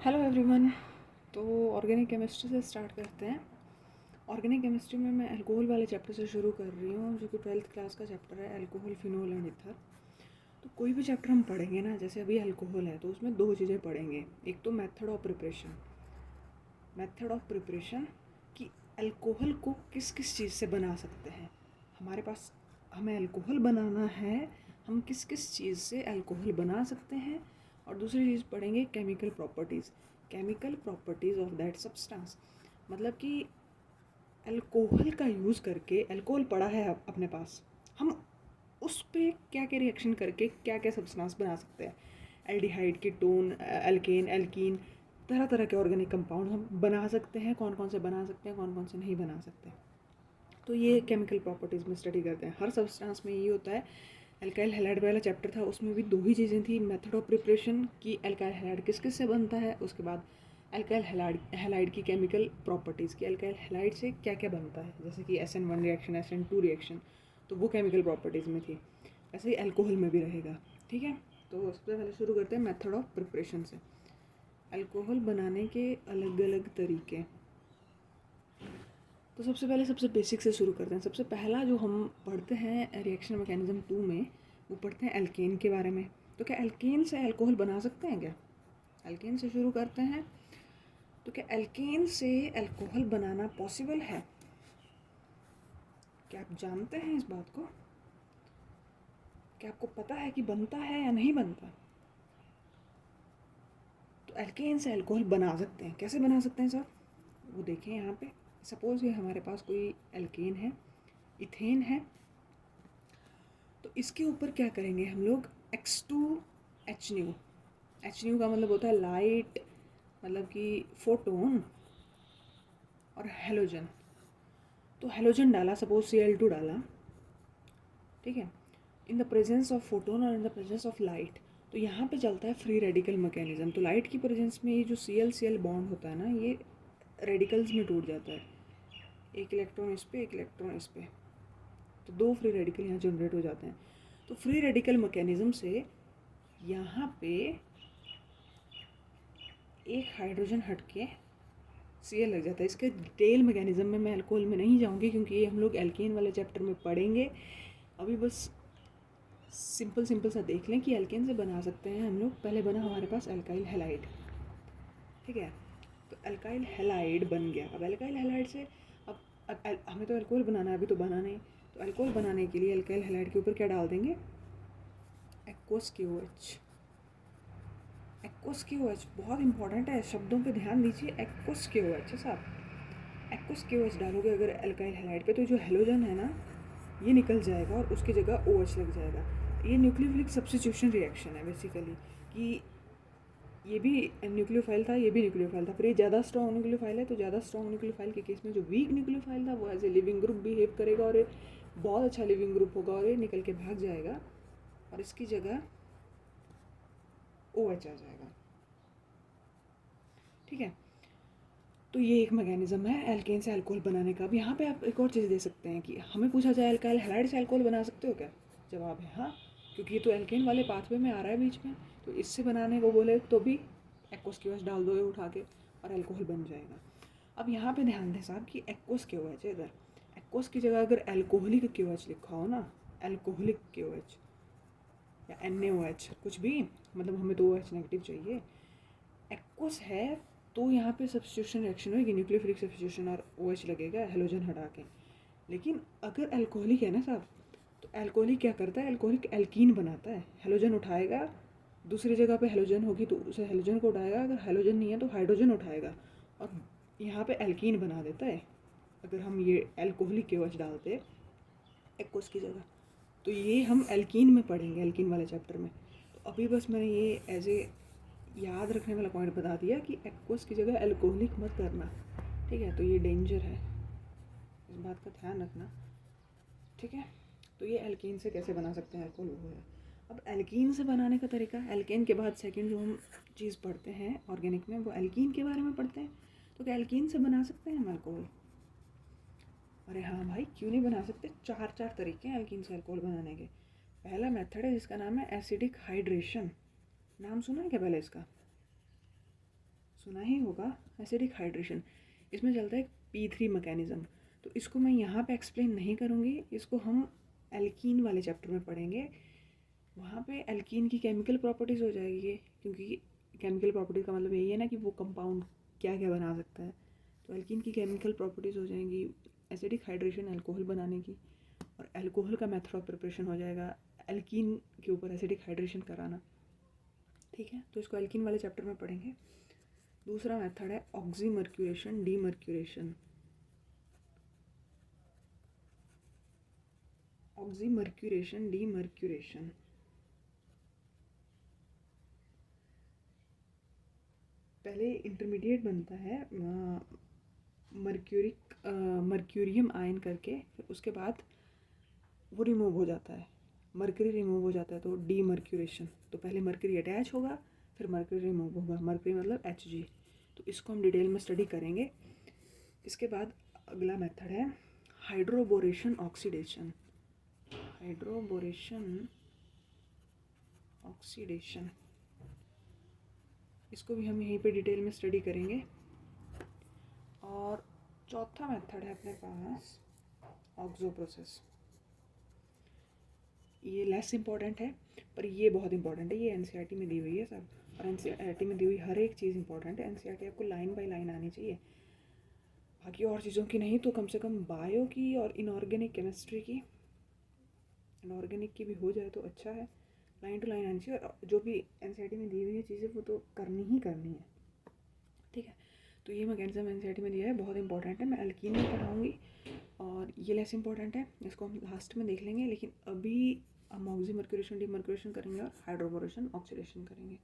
Hello everyone. तो organic chemistry से start करते हैं। ऑर्गेनिक केमिस्ट्री में मैं अल्कोहल वाले चैप्टर से शुरू कर रही हूँ, जो कि 12th क्लास का चैप्टर है, अल्कोहल, फिनोल एंड ईथर। तो कोई भी चैप्टर हम पढ़ेंगे ना, जैसे अभी अल्कोहल है तो उसमें दो चीज़ें पढ़ेंगे। एक तो मेथड ऑफ प्रिपरेशन कि अल्कोहल को किस किस चीज़ से बना सकते हैं। हमारे पास हमें अल्कोहल बनाना है, हम किस किस चीज़ से अल्कोहल बना सकते हैं। और दूसरी चीज़ पढ़ेंगे chemical properties of that substance. मतलब कि अल्कोहल का यूज़ करके, अल्कोहल पड़ा है अपने पास, हम उस पर क्या क्या रिएक्शन करके क्या क्या सब्सटेंस बना सकते हैं। एल्डिहाइड, कीटोन, एल्केन, एल्कीन, तरह तरह के ऑर्गेनिक कंपाउंड हम बना सकते हैं। कौन कौन से बना सकते हैं, कौन कौन से नहीं बना सकते। तो ये केमिकल प्रॉपर्टीज़ में स्टडी करते हैं। हर सब्सटेंस में ये होता है। अल्काइल हैलाइड वाला चैप्टर था, उसमें भी दो ही चीज़ें थी। मेथड ऑफ प्रिपरेशन कि अल्काइल हैलाइड किस किस से बनता है, उसके बाद अल्काइल हैलाइड की केमिकल प्रॉपर्टीज़ की अल्काइल हैलाइड से क्या क्या बनता है, जैसे कि SN1 रिएक्शन, SN2 रिएक्शन, तो वो केमिकल प्रॉपर्टीज़ में थी। ऐसे ही अल्कोहल में भी रहेगा। ठीक है, तो सबसे पहले शुरू करते हैं मेथड ऑफ प्रिपरेशन से। अल्कोहल बनाने के अलग अलग तरीके। तो सबसे पहले सबसे बेसिक से शुरू करते हैं। सबसे पहला जो हम पढ़ते हैं रिएक्शन मैकेनिज्म 2 में, वो पढ़ते हैं एल्केन के बारे में। तो क्या एल्केन से अल्कोहल बना सकते हैं क्या? एल्केन से शुरू करते हैं। तो क्या एल्केन से अल्कोहल बनाना पॉसिबल है? क्या आप जानते हैं इस बात को? क्या आपको पता है कि बनता है या नहीं बनता? तो एल्केन से अल्कोहल बना सकते हैं। कैसे बना सकते हैं सर? वो देखें यहाँ पे। सपोज ये हमारे पास कोई एल्केन है, इथेन है, तो इसके ऊपर क्या करेंगे हम लोग? X2H H का मतलब होता है लाइट, मतलब कि फोटोन और हेलोजन। तो हेलोजन डाला, सपोज Cl2 डाला, ठीक है, in the presence of photon और in the presence of light. तो यहाँ पे चलता है फ्री रेडिकल मैकेनिज्म। तो लाइट की प्रेजेंस में ये जो Cl बॉन्ड होता है ना, ये रेडिकल्स में टूट जाता है। एक इलेक्ट्रॉन इस पे, एक इलेक्ट्रॉन इस पे, तो दो फ्री रेडिकल यहाँ जनरेट हो जाते हैं। तो फ्री रेडिकल मैकेनिज्म से यहाँ पे एक हाइड्रोजन हट के Cl लग जाता है। इसके डिटेल मैकेनिज्म में मैं अल्कोहल में नहीं जाऊँगी, क्योंकि ये हम लोग एल्केन वाले चैप्टर में पढ़ेंगे। अभी बस सिंपल सा देख लें कि एल्केन से बना सकते हैं हम लोग। पहले बना हमारे पास अल्काइल हैलाइड, ठीक है। तो अल्काइल हैलाइड बन गया। अब अल्काइल हैलाइड से अब हमें तो अल्कोहल बनाना है, अभी तो बना नहीं। तो अल्कोहल बनाने के लिए अल्काइल हैलाइड के ऊपर क्या डाल देंगे? Aqueous KOH। एक्वस KOH बहुत इंपॉर्टेंट है, शब्दों पे ध्यान दीजिए। एक्वस KOH है साहब। एक्वस KOH डालोगे अगर अल्काइल हैलाइड पे, तो जो हेलोजन है ना, ये निकल जाएगा और उसकी जगह OH लग जाएगा। ये न्यूक्लियोफिलिक सब्स्टिट्यूशन रिएक्शन है बेसिकली, कि ये भी न्यूक्लियोफाइल था, ये भी न्यूक्लियोफाइल था, पर ये ज़्यादा स्ट्रॉन्ग न्यूक्लियोफाइल है। तो ज़्यादा स्ट्रॉन्ग न्यूक्लियोफाइल के केस में जो वीक न्यूक्लियोफाइल था, वो as a leaving group behave करेगा, और ये बहुत अच्छा लिविंग ग्रुप होगा, और ये निकल के भाग जाएगा और इसकी जगह OH आ जाएगा। ठीक है, तो ये एक मैकेनिज्म है एल्केन से अल्कोहल बनाने का। अब यहाँ पे आप एक और चीज़ दे सकते हैं कि हमें पूछा जाए अल्काइल हैलाइड से अल्कोहल बना सकते हो क्या? जवाब है हाँ, क्योंकि ये तो एल्केन वाले पाथवे में आ रहा है बीच में। तो इससे बनाने को बोले तो भी एक्वस KOH डाल दो उठा के और अल्कोहल बन जाएगा। अब यहाँ पे ध्यान दें साहब कि एक्वस KOH है, इधर एक्वस की जगह अगर एल्कोहलिक KOH लिखा हो ना, एल्कोहलिक KOH या NaOH, कुछ भी, मतलब हमें तो OH नेगेटिव चाहिए। एक्वस है तो यहाँ पे सब्स्टिट्यूशन रिएक्शन होगी, न्यूक्लियोफिलिक सब्स्टिट्यूशन, और OH लगेगा हेलोजन हटा के। लेकिन अगर अल्कोहलिक है ना साहब, तो अल्कोहलिक क्या करता है? अल्कोहलिक एल्कीन बनाता है। हेलोजन उठाएगा, दूसरी जगह पे हेलोजन होगी तो उसे हेलोजन को उठाएगा, अगर हेलोजन नहीं है तो हाइड्रोजन उठाएगा और यहाँ पे एल्कीन बना देता है। अगर हम ये अल्कोहलिक KOH डालते एक्वस की जगह, तो ये हम एल्कीन में पढ़ेंगे, एल्कीन वाले चैप्टर में। तो अभी बस मैंने ये एज ए याद रखने वाला पॉइंट बता दिया कि एक्वस की जगह अल्कोहलिक मत करना, ठीक है। तो ये डेंजर है, इस बात का ध्यान रखना, ठीक है। तो ये एल्कीन से कैसे बना सकते हैं अल्कोहल, वो है। अब एल्कीन से बनाने का तरीका, एल्केन के बाद सेकंड जो हम चीज़ पढ़ते हैं ऑर्गेनिक में, वो एल्कीन के बारे में पढ़ते हैं। तो क्या एल्कीन से बना सकते हैं हम अल्कोहल? अरे हाँ भाई, क्यों नहीं बना सकते। चार तरीके हैं एल्कीन से अल्कोहल बनाने के। पहला मेथड है जिसका नाम है एसिडिक हाइड्रेशन। नाम सुना है क्या पहले इसका? सुना ही होगा, एसिडिक हाइड्रेशन। इसमें चलता है P3 मैकेनिज़्म। तो इसको मैं यहाँ पे एक्सप्लेन नहीं करूँगी, इसको हम एल्कीन वाले चैप्टर में पढ़ेंगे। वहाँ पे एल्कीन की केमिकल प्रॉपर्टीज़ हो जाएगी, क्योंकि केमिकल प्रॉपर्टीज़ का मतलब यही है ना कि वो कंपाउंड क्या क्या बना सकता है। तो एल्कीन की केमिकल प्रॉपर्टीज़ हो जाएंगी, एसिडिक हाइड्रेशन अल्कोहल बनाने की, और अल्कोहल का मेथड ऑफ प्रिपरेशन हो जाएगा एल्कीन के ऊपर एसिडिक हाइड्रेशन कराना। ठीक है, तो इसको एल्कीन वाले चैप्टर में पढ़ेंगे। दूसरा मेथड है ऑक्सीमर्क्यूरेशन डीमर्क्यूरेशन। ऑक्सीमर्क्यूरेशन डीमर्क्यूरेशन, पहले इंटरमीडिएट बनता है मर्क्यूरियम आयन करके, फिर उसके बाद वो रिमूव हो जाता है, मर्करी रिमूव हो जाता है, तो डीमर्क्यूरेशन। तो पहले मर्करी अटैच होगा, फिर मर्करी रिमूव होगा, मर्करी मतलब Hg। तो इसको हम डिटेल में स्टडी करेंगे। इसके बाद अगला मेथड है हाइड्रोबोरेशन ऑक्सीडेशन। हाइड्रोबोरेशन ऑक्सीडेशन, इसको भी हम यहीं पे डिटेल में स्टडी करेंगे। और चौथा मेथड है अपने पास ऑक्सो प्रोसेस। ये लेस इम्पॉर्टेंट है, पर ये बहुत इंपॉर्टेंट है। ये एनसीईआरटी में दी हुई है सब, और एनसीईआरटी में दी हुई हर एक चीज़ इंपॉर्टेंट है। एनसीईआरटी आपको लाइन बाय लाइन आनी चाहिए, बाकी और चीज़ों की नहीं तो कम से कम बायो की और इनऑर्गेनिक केमिस्ट्री की, इनऑर्गेनिक की भी हो जाए तो अच्छा है। लाइन टू लाइन आनी चाहिए, और जो भी एनसीईआरटी में दी हुई है चीज़ें वो तो करनी ही करनी है। ठीक है, तो ये मैकेनिज्म एनसीईआरटी में दिया है, बहुत इंपॉर्टेंट है। मैं एल्कीन में पढ़ाऊँगी, और ये लेस इंपॉर्टेंट है, इसको हम लास्ट में देख लेंगे। लेकिन अभी हम ऑक्सीमर्क्यूरेशन डीमर्क्यूरेशन करेंगे और हाइड्रोबोरेशन ऑक्सीडेशन करेंगे।